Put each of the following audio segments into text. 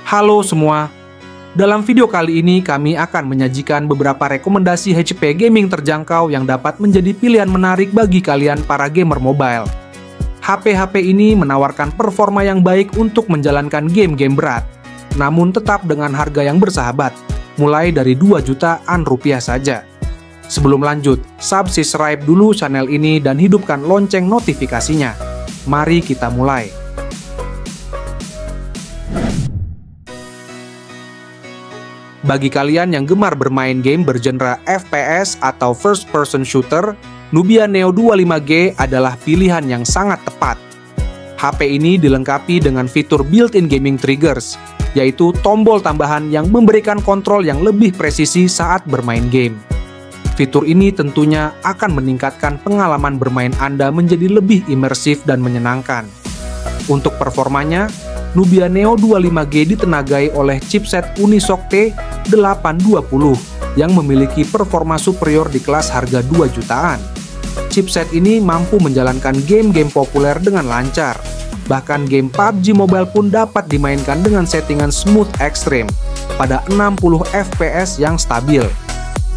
Halo semua, dalam video kali ini kami akan menyajikan beberapa rekomendasi HP gaming terjangkau yang dapat menjadi pilihan menarik bagi kalian para gamer mobile. HP-HP ini menawarkan performa yang baik untuk menjalankan game-game berat, namun tetap dengan harga yang bersahabat, mulai dari 2 jutaan rupiah saja. Sebelum lanjut, subscribe dulu channel ini dan hidupkan lonceng notifikasinya. Mari kita mulai. Bagi kalian yang gemar bermain game bergenre FPS atau First Person Shooter, Nubia Neo 25G adalah pilihan yang sangat tepat. HP ini dilengkapi dengan fitur built-in gaming triggers, yaitu tombol tambahan yang memberikan kontrol yang lebih presisi saat bermain game. Fitur ini tentunya akan meningkatkan pengalaman bermain Anda menjadi lebih imersif dan menyenangkan. Untuk performanya, Nubia Neo 25G ditenagai oleh chipset Unisoc T820 yang memiliki performa superior di kelas harga 2 jutaan. Chipset ini mampu menjalankan game-game populer dengan lancar. Bahkan game PUBG Mobile pun dapat dimainkan dengan settingan smooth extreme pada 60 FPS yang stabil.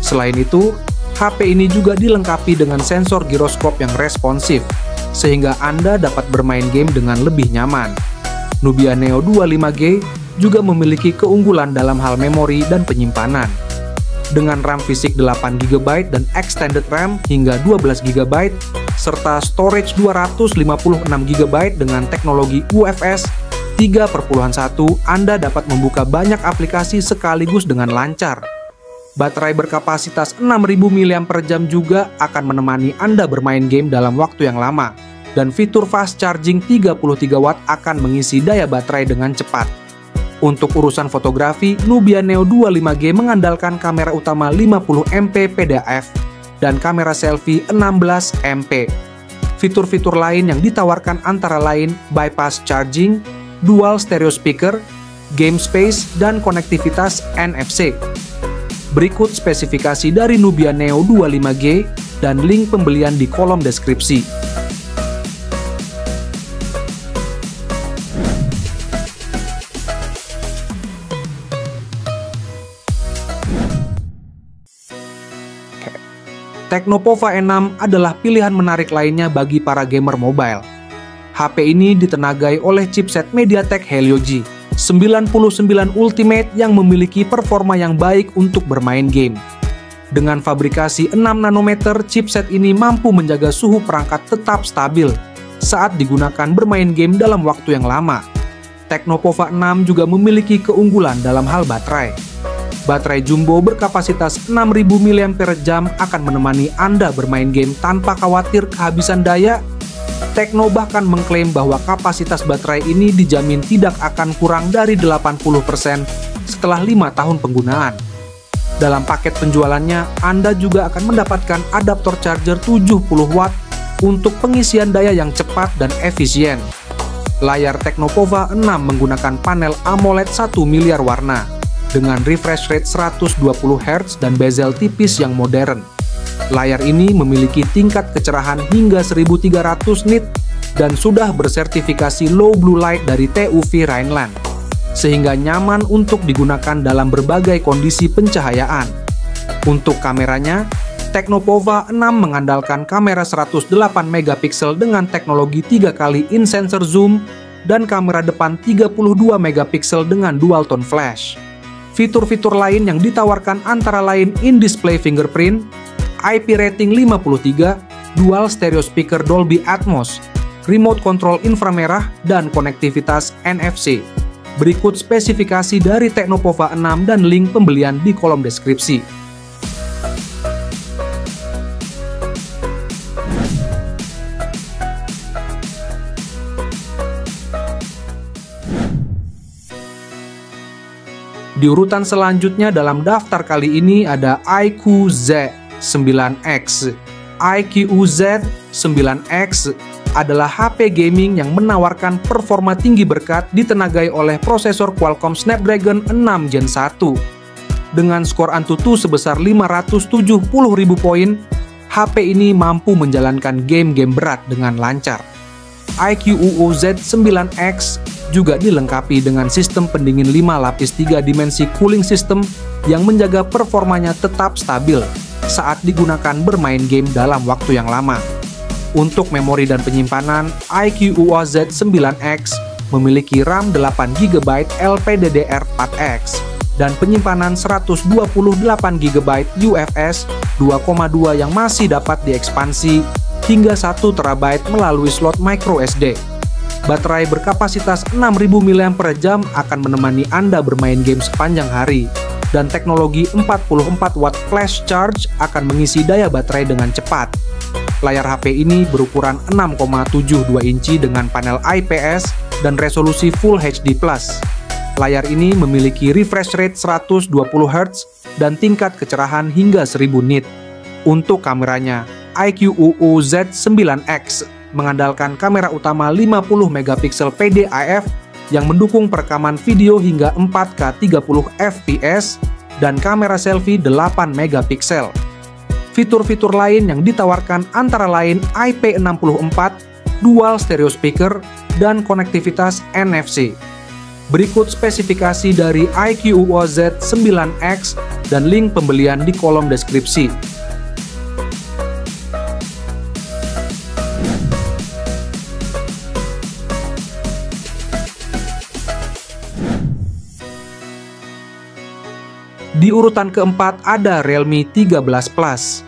Selain itu, HP ini juga dilengkapi dengan sensor giroskop yang responsif, sehingga Anda dapat bermain game dengan lebih nyaman. Nubia Neo 25G juga memiliki keunggulan dalam hal memori dan penyimpanan. Dengan RAM fisik 8GB dan extended RAM hingga 12GB, serta storage 256GB dengan teknologi UFS 3.1, Anda dapat membuka banyak aplikasi sekaligus dengan lancar. Baterai berkapasitas 6000 mAh juga akan menemani Anda bermain game dalam waktu yang lama. Dan fitur fast charging 33 watt akan mengisi daya baterai dengan cepat. Untuk urusan fotografi, Nubia Neo 25G mengandalkan kamera utama 50MP PDAF dan kamera selfie 16MP. Fitur-fitur lain yang ditawarkan antara lain bypass charging, dual stereo speaker, game space, dan konektivitas NFC. Berikut spesifikasi dari Nubia Neo 25G dan link pembelian di kolom deskripsi. Tecnopova E6 adalah pilihan menarik lainnya bagi para gamer mobile. HP ini ditenagai oleh chipset MediaTek Helio G99 Ultimate yang memiliki performa yang baik untuk bermain game. Dengan fabrikasi 6 nanometer, chipset ini mampu menjaga suhu perangkat tetap stabil saat digunakan bermain game dalam waktu yang lama. Tecnopova 6 juga memiliki keunggulan dalam hal baterai. Baterai jumbo berkapasitas 6000 mAh akan menemani Anda bermain game tanpa khawatir kehabisan daya. Tekno bahkan mengklaim bahwa kapasitas baterai ini dijamin tidak akan kurang dari 80% setelah 5 tahun penggunaan. Dalam paket penjualannya, Anda juga akan mendapatkan adaptor charger 70 watt untuk pengisian daya yang cepat dan efisien. Layar Tecnopova 6 menggunakan panel AMOLED 1 miliar warna dengan refresh rate 120 Hz dan bezel tipis yang modern. Layar ini memiliki tingkat kecerahan hingga 1300 nit dan sudah bersertifikasi low blue light dari TUV Rhineland, sehingga nyaman untuk digunakan dalam berbagai kondisi pencahayaan. Untuk kameranya, Tecnopova 6 mengandalkan kamera 108 megapiksel dengan teknologi 3 kali in-sensor zoom dan kamera depan 32 megapiksel dengan dual tone flash. Fitur-fitur lain yang ditawarkan antara lain in-display fingerprint, IP rating 53, dual stereo speaker Dolby Atmos, remote control inframerah, dan konektivitas NFC. Berikut spesifikasi dari Tecnopova 6 dan link pembelian di kolom deskripsi. Di urutan selanjutnya dalam daftar kali ini ada iQOO Z9X. iQOO Z9X adalah HP gaming yang menawarkan performa tinggi berkat ditenagai oleh prosesor Qualcomm Snapdragon 6 Gen 1. Dengan skor Antutu sebesar 570.000 poin, HP ini mampu menjalankan game-game berat dengan lancar. iQOO Z9X juga dilengkapi dengan sistem pendingin 5 lapis 3 dimensi cooling system yang menjaga performanya tetap stabil saat digunakan bermain game dalam waktu yang lama. Untuk memori dan penyimpanan, iQOO Z9X memiliki RAM 8GB LPDDR4X dan penyimpanan 128GB UFS 2.2 yang masih dapat diekspansi hingga 1TB melalui slot microSD. Baterai berkapasitas 6000 mAh akan menemani Anda bermain game sepanjang hari, dan teknologi 44 watt flash charge akan mengisi daya baterai dengan cepat. Layar HP ini berukuran 6,72 inci dengan panel IPS dan resolusi Full HD+. Layar ini memiliki refresh rate 120 Hz dan tingkat kecerahan hingga 1000 nit. Untuk kameranya, iQOO Z9X mengandalkan kamera utama 50 megapiksel PDAF yang mendukung perekaman video hingga 4K 30 fps dan kamera selfie 8 megapiksel. Fitur-fitur lain yang ditawarkan antara lain IP64, dual stereo speaker, dan konektivitas NFC. Berikut spesifikasi dari iQOO Z9X dan link pembelian di kolom deskripsi. Di urutan keempat ada Realme 13 Plus.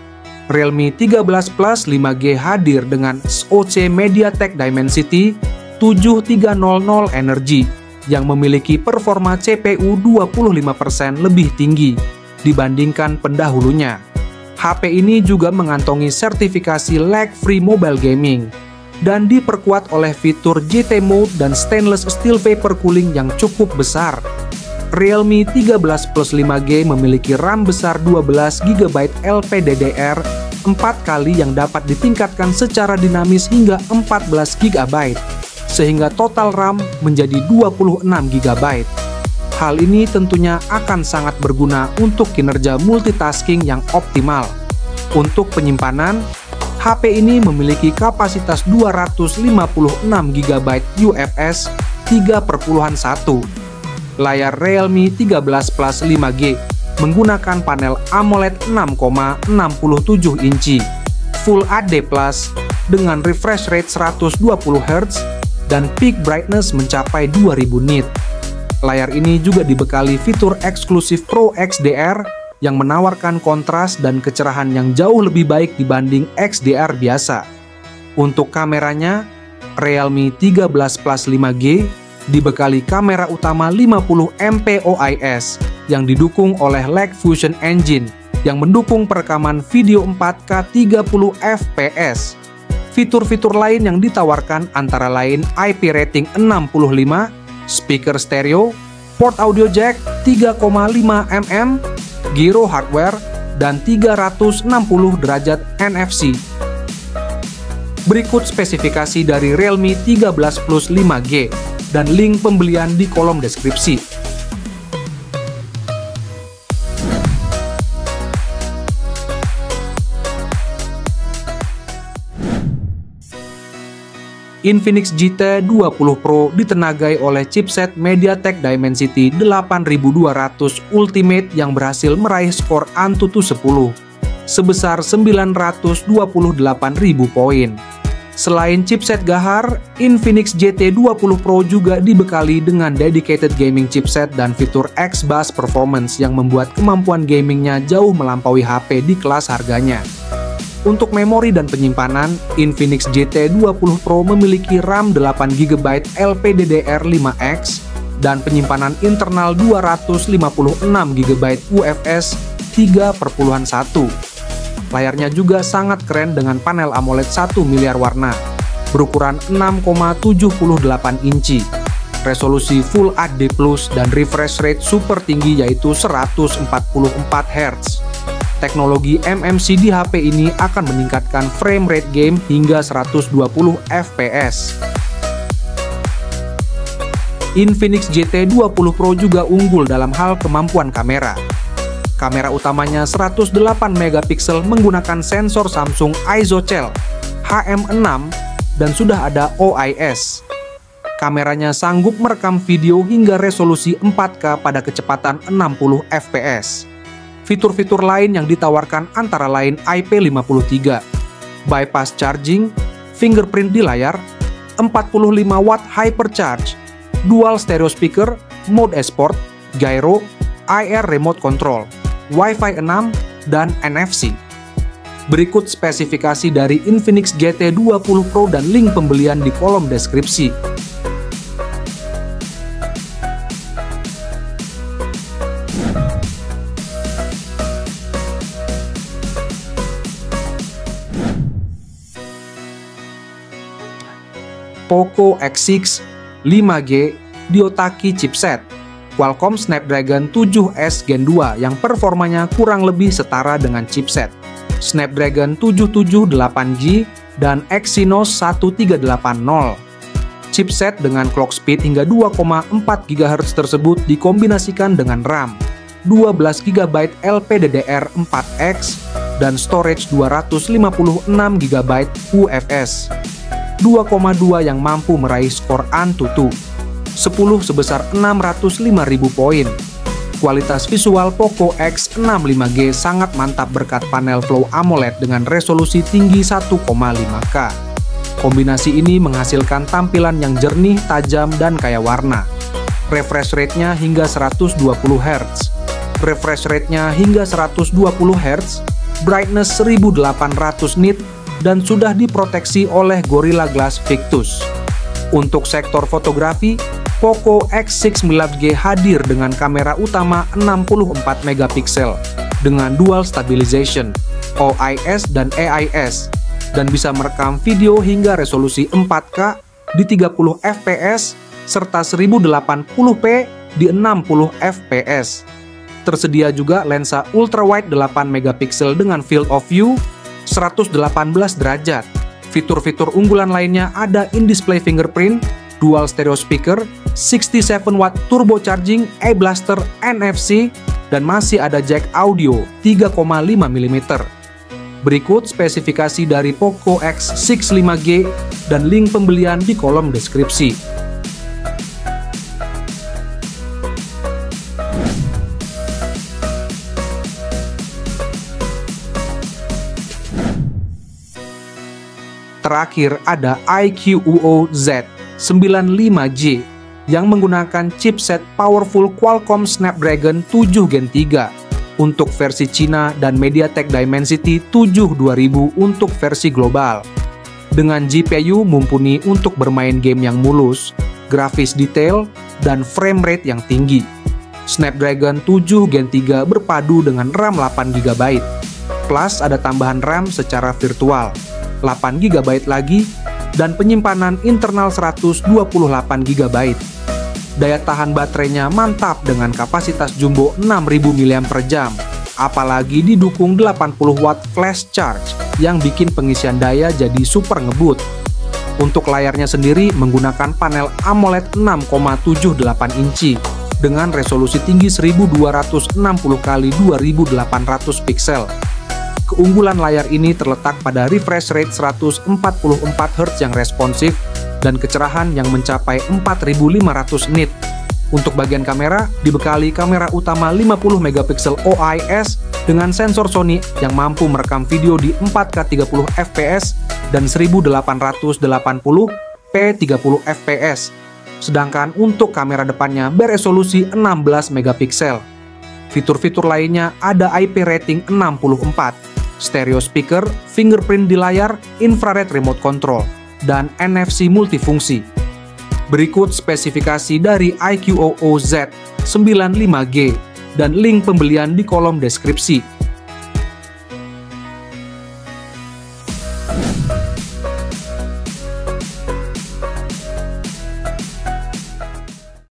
Realme 13 Plus 5G hadir dengan SoC MediaTek Dimensity 7300 Energy yang memiliki performa CPU 25% lebih tinggi dibandingkan pendahulunya. HP ini juga mengantongi sertifikasi lag-free mobile gaming dan diperkuat oleh fitur GT Mode dan stainless steel vapor cooling yang cukup besar. Realme 13 Plus 5G memiliki RAM besar 12GB LPDDR 4 kali yang dapat ditingkatkan secara dinamis hingga 14GB, sehingga total RAM menjadi 26GB. Hal ini tentunya akan sangat berguna untuk kinerja multitasking yang optimal. Untuk penyimpanan, HP ini memiliki kapasitas 256GB UFS 3.1. Layar Realme 13 Plus 5G menggunakan panel AMOLED 6,67 inci Full HD Plus dengan refresh rate 120 Hz dan peak brightness mencapai 2000 nit. Layar ini juga dibekali fitur eksklusif Pro XDR yang menawarkan kontras dan kecerahan yang jauh lebih baik dibanding XDR biasa. Untuk kameranya, Realme 13 Plus 5G dibekali kamera utama 50 MP OIS yang didukung oleh Lag Fusion Engine yang mendukung perekaman video 4K 30 fps. Fitur-fitur lain yang ditawarkan antara lain IP rating 65, speaker stereo, port audio jack 3,5 mm, gyro hardware, dan 360 derajat NFC. Berikut spesifikasi dari Realme 13 Plus 5G dan link pembelian di kolom deskripsi. Infinix GT 20 Pro ditenagai oleh chipset MediaTek Dimensity 8200 Ultimate yang berhasil meraih skor Antutu 10 sebesar 928.000 poin. Selain chipset gahar, Infinix GT 20 Pro juga dibekali dengan dedicated gaming chipset dan fitur X-Bus Performance yang membuat kemampuan gamingnya jauh melampaui HP di kelas harganya. Untuk memori dan penyimpanan, Infinix GT 20 Pro memiliki RAM 8GB LPDDR5X dan penyimpanan internal 256GB UFS 3.1. Layarnya juga sangat keren dengan panel AMOLED 1 miliar warna, berukuran 6,78 inci, resolusi Full HD+, dan refresh rate super tinggi yaitu 144 Hz. Teknologi MMC di HP ini akan meningkatkan frame rate game hingga 120 fps. Infinix GT 20 Pro juga unggul dalam hal kemampuan kamera. Kamera utamanya 108 megapiksel menggunakan sensor Samsung ISOCELL HM6 dan sudah ada OIS. Kameranya sanggup merekam video hingga resolusi 4K pada kecepatan 60 fps. Fitur-fitur lain yang ditawarkan antara lain IP53, bypass charging, fingerprint di layar, 45 watt hypercharge, dual stereo speaker, mode esport, gyro, IR remote control, Wi-Fi 6, dan NFC. Berikut spesifikasi dari Infinix GT20 Pro dan link pembelian di kolom deskripsi. Poco X6 5G Diotaki chipset, Qualcomm Snapdragon 7S Gen 2 yang performanya kurang lebih setara dengan chipset Snapdragon 778G dan Exynos 1380. Chipset dengan clock speed hingga 2,4 GHz tersebut dikombinasikan dengan RAM 12 GB LPDDR4X dan storage 256 GB UFS. 2,2 yang mampu meraih skor AnTuTu, 10 sebesar 605.000 poin. Kualitas visual Poco X6 5G sangat mantap berkat panel Flow AMOLED dengan resolusi tinggi 1,5K. Kombinasi ini menghasilkan tampilan yang jernih, tajam, dan kaya warna. Refresh rate-nya hingga 120 Hz. Refresh rate-nya hingga 120 Hz, brightness 1800 nit, dan sudah diproteksi oleh Gorilla Glass Victus. Untuk sektor fotografi, Poco X6 5G hadir dengan kamera utama 64 megapiksel dengan dual stabilization, OIS dan AIS, dan bisa merekam video hingga resolusi 4K di 30 fps serta 1080p di 60 fps. Tersedia juga lensa ultrawide 8 megapiksel dengan field of view 118 derajat. Fitur-fitur unggulan lainnya ada in-display fingerprint, dual stereo speaker, 67 watt turbo charging, A-Blaster, NFC, dan masih ada jack audio 3,5 mm. Berikut spesifikasi dari Poco X6 5G dan link pembelian di kolom deskripsi. Terakhir ada iQOO Z95J yang menggunakan chipset powerful Qualcomm Snapdragon 7 Gen 3 untuk versi Cina dan MediaTek Dimensity 72000 untuk versi global. Dengan GPU mumpuni untuk bermain game yang mulus, grafis detail, dan frame rate yang tinggi. Snapdragon 7 Gen 3 berpadu dengan RAM 8GB, plus ada tambahan RAM secara virtual 8GB lagi, dan penyimpanan internal 128GB. Daya tahan baterainya mantap dengan kapasitas jumbo 6000 mAh, apalagi didukung 80 watt flash charge yang bikin pengisian daya jadi super ngebut. Untuk layarnya sendiri menggunakan panel AMOLED 6,78 inci dengan resolusi tinggi 1260 x 2800 piksel. Keunggulan layar ini terletak pada refresh rate 144 Hz yang responsif dan kecerahan yang mencapai 4500 nit. Untuk bagian kamera, dibekali kamera utama 50 megapiksel OIS dengan sensor Sony yang mampu merekam video di 4K 30 fps dan 1880p 30 fps. Sedangkan untuk kamera depannya beresolusi 16 megapiksel. Fitur-fitur lainnya ada IP rating 64, stereo speaker, fingerprint di layar, infrared remote control, dan NFC multifungsi. Berikut spesifikasi dari iQOO Z95G dan link pembelian di kolom deskripsi.